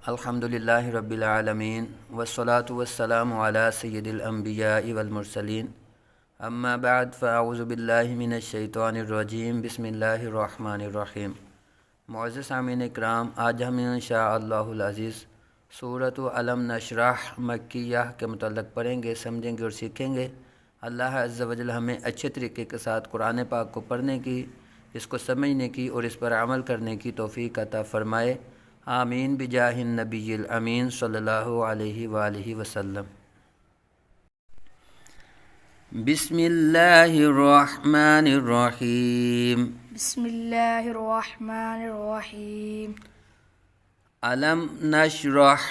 الحمدللہ رب العالمین والصلاة والسلام علی سید الانبیاء والمرسلین اما بعد فاعوذ باللہ من الشیطان الرجیم بسم اللہ الرحمن الرحیم۔ معزز سامعین اکرام، آج ہم انشاءاللہ العزیز سورۃ الم نشرح مکیہ کے متعلق پڑھیں گے، سمجھیں گے اور سیکھیں گے۔ اللہ عز و جل ہمیں اچھے طریقے کے ساتھ قرآن پاک کو پڑھنے کی، اس کو سمجھنے کی اور اس پر عمل کرنے کی توفیق عطا فرمائے، آمین بجاہ النبی الامین صلی اللہ علیہ وآلہ وسلم۔ بسم اللہ الرحمن الرحیم۔ بسم اللہ الرحمن الرحیم۔ الم نشرح،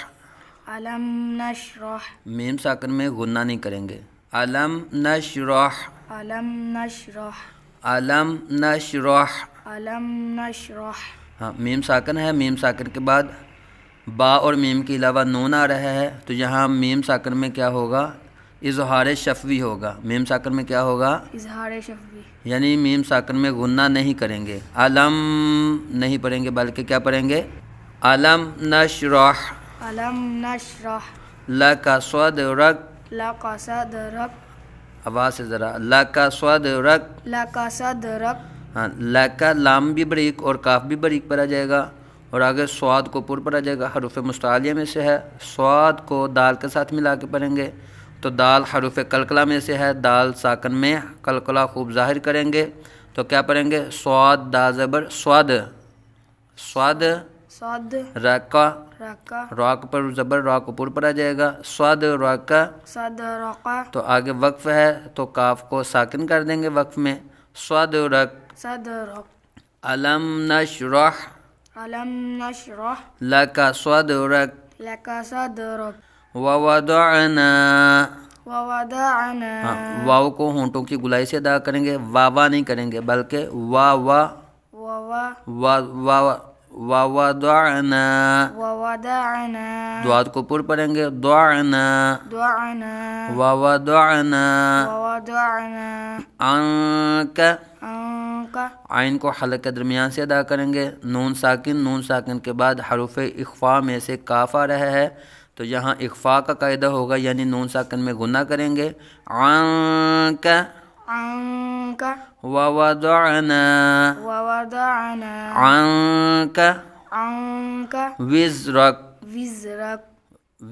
علم نشرح، میم ساکن میں غنہ نہیں کریں گے۔ الم نشرح، علم نشرح، الم نشرح، علم نشرح، ہاں میم ساکن ہے، میم ساکن کے بعد با اور میم کے علاوہ نون آ رہا ہے، تو یہاں میم ساکن میں کیا ہوگا؟ اظہار شفوی ہوگا۔ میم ساکن میں کیا ہوگا؟ اظہار شفوی، یعنی میم ساکن میں غنہ نہیں کریں گے، علم نہیں پڑھیں گے بلکہ کیا پڑھیں گے؟ علم نشرح علم نشرح لک صدرک، لک صدرک، آواز سے ذرا، لک صدرک، لک صدرک، ہاں لک لام بھی بریک اور کاف بھی بریک پر آ جائے گا، اور آگے صاد کو پر پر آ جائے گا، حروف مستعلیہ میں سے ہے۔ صاد کو دال کے ساتھ ملا کے پڑھیں گے تو دال حروف قلقلہ میں سے ہے، دال ساکن میں قلقلہ خوب ظاہر کریں گے تو کیا پڑھیں گے؟ صاد دا زبر صاد، صاد صاد رکا، رکا، راک پر زبر را کو پر آ جائے گا، صاد رکا، صدرق، تو آگے وقف ہے تو کاف کو ساکن کر دیں گے وقف میں، صاد رک، صدرق، علم نشرح علم نشرح لک صدرک لک صدرک، ووضعنا، ووضعنا، ہاں واو کو ہونٹوں کی گلائی سے ادا کریں گے، واوا نہیں کریں گے بلکہ وا وا ووضعنا، ووضعنا، ووضعنا، دعات کو پر پڑھیں گے، دعنا، دعنا، ووضعنا ووضعنا عنک، عنک، عین کو حلق کے درمیان سے ادا کریں گے، نون ساکن کے بعد حروف اخفا میں سے کاف آ رہا ہے تو یہاں اخفا کا قاعدہ ہوگا، یعنی نون ساکن میں غنہ کریں گے، عنک عنک، ووضعنا ووضعنا عنک عنک وزرک، وزرک،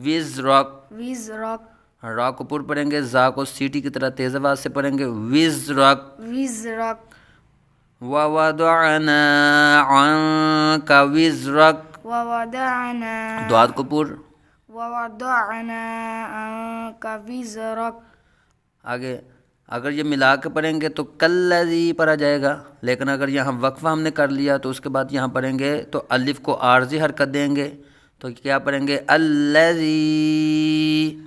وزرک، وزرک، را کو پر پڑھیں گے، زا کو سیٹی کی طرح تیز آواز سے پڑھیں گے، وزرک، وزرک، ووضعنا عنک وزرک، ووضعنا، دعات کو پر، ووضعنا عنک وزرک، آگے اگر یہ ملا کے پڑھیں گے تو کلذی پر آ جائے گا، لیکن اگر یہاں وقفہ ہم نے کر لیا تو اس کے بعد یہاں پڑھیں گے تو الف کو عارضی حرکت دیں گے تو کیا پڑھیں گے؟ الذی،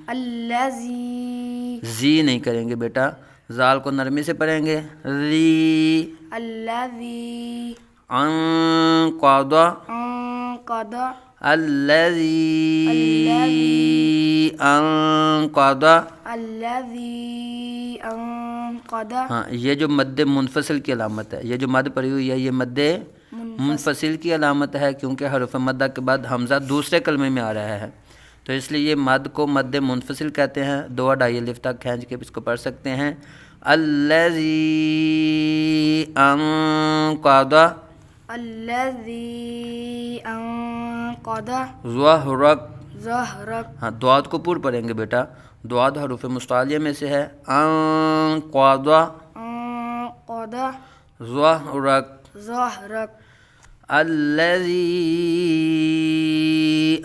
الذی، زی نہیں کریں گے بیٹا، زال کو نرمی سے پڑھیں گے، ری، الذی انقض، انقض، الذی انقض، الذی انقض، ہاں یہ جو مد منفصل کی علامت ہے، یہ جو مد پڑی ہوئی ہے یہ مد منفصل کی علامت ہے، کیونکہ حروف مدہ کے بعد حمزہ دوسرے کلمے میں آ رہا ہے تو اس لیے یہ مد کو مد منفصل کہتے ہیں، دو اڈائی الف تک کھینچ کے اس کو پڑھ سکتے ہیں، الذی انقض الذی انقض ظہرک، ظہرک، ہاں دعات کو پر پڑھیں گے بیٹا، دعات حروف مستعلیہ میں سے ہے، انقض انقض ظہرک، ظہرک، الذی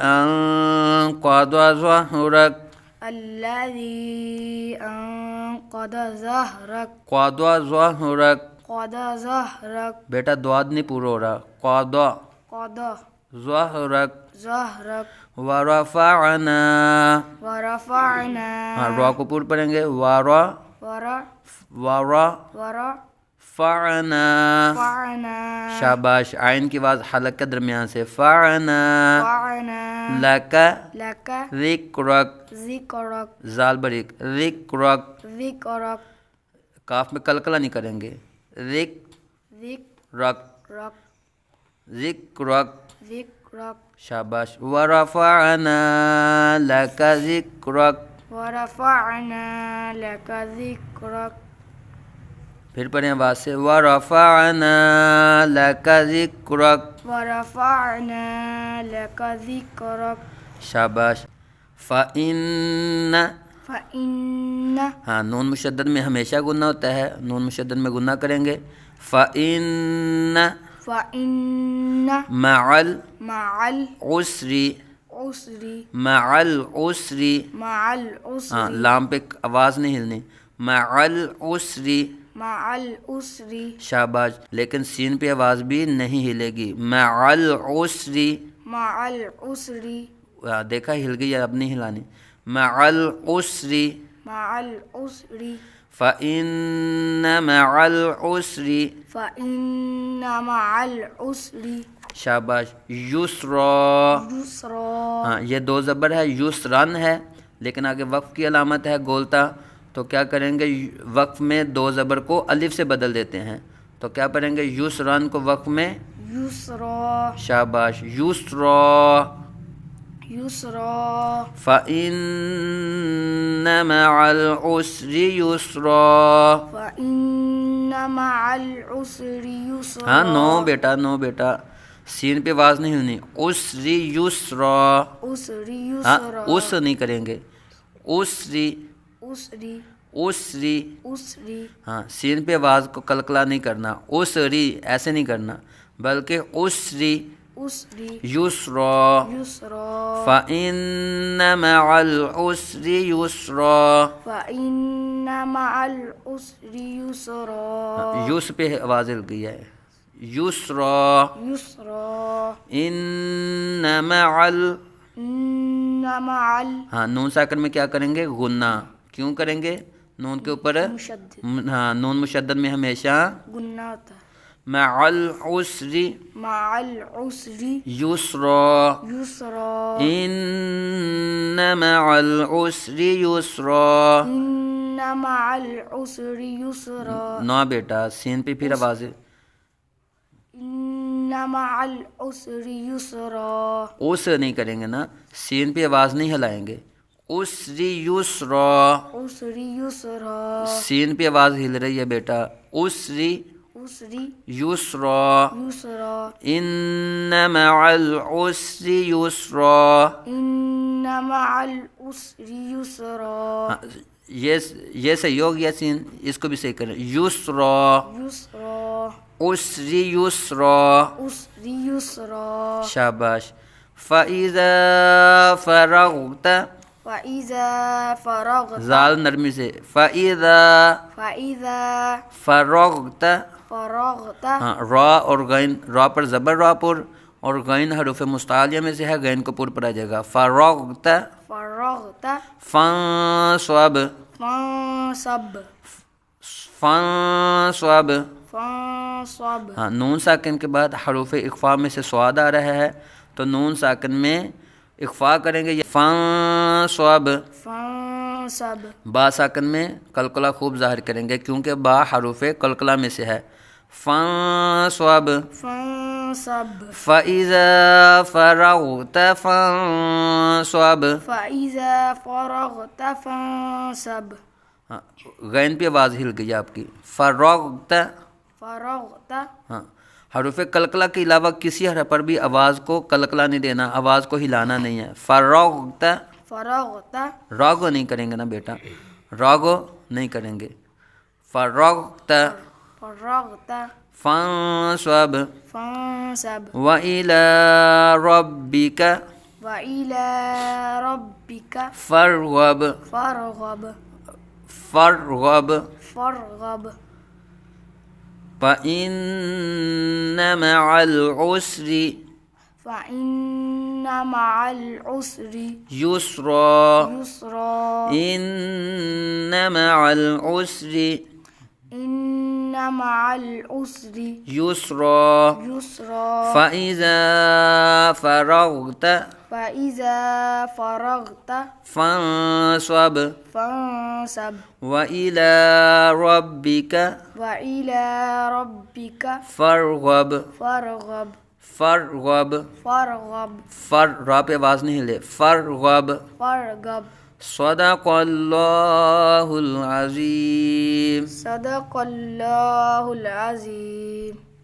انقض ظہرک، الذی انقض ظہرک، قض ظہرک، قض ظہرک، بیٹا دعات نہیں پورا ہو رہا، قض قض ظہرک، ظہرک، ورفعنا، ورفعنا، ہاں را کو پر پڑھیں گے، ورا ورا فعنا، فعنا، شاباش، عین کی آواز حلق کے درمیان سے، فعنا فعنا، لک لک ذکرک، ذکرک، زال بریک، ذکرک، ذکرک، کاف میں قلقلہ نہیں کریں گے، ذکرک، ذکرک، ذکرک، ذکرک، ذكرك شاباش. ورفعنا لك ذکرک. ورفعنا لك ذكرك پھر پڑھیں آواز سے. ورفعنا لك ذکرک. ورفعنا لك ذكرك شاباش. فإن. فإن ہاں نون مشدد میں ہمیشہ گنہ ہوتا ہے، نون مشدد میں گنہ کریں گے. فإن فإن مع مع العسر. العسر مع العسر. مع ہاں العسر لام پہ آواز نہیں ہلنی. مع العسر. مع العسر شاباش. لیکن سین پہ آواز بھی نہیں ہلے گی. مع العسر. مع العسر دیکھا ہل گئی، اب نہیں ہلانی. مع العسر. مع العسر فإن مع العسر. فإن مع العسر شاباش. یسرا. يسرا ہاں یہ دو زبر ہے، یسرن ہے، لیکن آگے وقف کی علامت ہے گولتا، تو کیا کریں گے، وقف میں دو زبر کو الف سے بدل دیتے ہیں. تو کیا پڑھیں گے، یسرن کو وقف میں. يسرا شاباش. یسرا. يسرا فإن مع العسر يسرا. فإن مع العسر يسرا ہاں نو بیٹا، نو بیٹا، سین پہ آواز نہیں ہونی. عسری یسرا. عسری ہاں يسرا اس نہیں کریں گے. عسری. عسری عسری. عسری ہاں سین پہ آواز کو کلکلا نہیں کرنا. عسری ایسے نہیں کرنا، بلکہ عسری. عسری یسرا. يسرا فإن مع العسر يسرا. فإن مع العسر يسرا یس پہ آواز ہل گئی ہے. یسرا. يسرا ان مع إن مع ہاں نون ساکن میں کیا کریں گے، غنہ. کیوں کریں گے، نون کے اوپر. المشدد ہاں نون مشدد میں ہمیشہ. گنات مع العسر مع العسر یسرا. يسرا ان مع العسر یسرا. إن مع العسر يسرا نہ بیٹا، سین پہ پھر آواز ہے. إن مع العسر يسرا اس نہیں کریں گے نا، سین پہ آواز نہیں ہلائیں گے. عسری یسرا. عسر يسرا سین پہ آواز ہل رہی ہے بیٹا. عسری عسر یسرا. يسرا ان مع العسر یسرا. إن مع العسر يسرا ہاں، یہ صحیح ہو گیا سین، اس کو بھی صحیح کریں. یسرا. يسرا عسری یسرا. عسر يسرا شاباش. فَإِذَا فَرَغْتَ. فإذا فرغت زال نرمی سے. فَإِذَا فإذا فرغت. فرغت ہاں را اور غین، را پر زبر را پر، اور غین حروف مستعلیہ میں سے ہے، غین کو پر پڑا جائے گا. فرغت. فرغت فانصب. فانصب فانصب. فانصب ہاں نون ساکن کے بعد حروف اخفا میں سے سواد آ رہا ہے، تو نون ساکن میں اخفا کریں گے. فانصب. فانصب با ساکن میں قلقلہ خوب ظاہر کریں گے، کیونکہ با حروف قلقلہ میں سے ہے. فانصب. فانصب فَإِذَا فَرَغْتَ فانصب. فإذا فرغت فانصب ہاں غین پہ آواز ہل گئی آپ کی. فرغت. فرغت ہاں حروف قلقلہ کے علاوہ کسی حرف پر بھی آواز کو قلقلہ نہیں دینا، آواز کو ہلانا نہیں ہے. فرغت. فرغت راگو نہیں کریں گے نا بیٹا، راگو نہیں کریں گے. فرغت. فرغت فانصب. فانصب وَإِلَىٰ رَبِّكَ وإلى ربك فارغب. فارغب فارغب. فارغب فإن مع العسر فإن مع العسر يسرا. يسرا إن مع العسر إن مع العسر يسرا. يسرا فإذا فرغت فإذا فرغت فانصب. فانصب وإلى ربك وإلى ربك فارغب. فارغب فرغب، فرغب فر را پہ آواز نہیں لے، فرغب. فرغب صدق اللہ العظیم. صدق اللہ العظیم.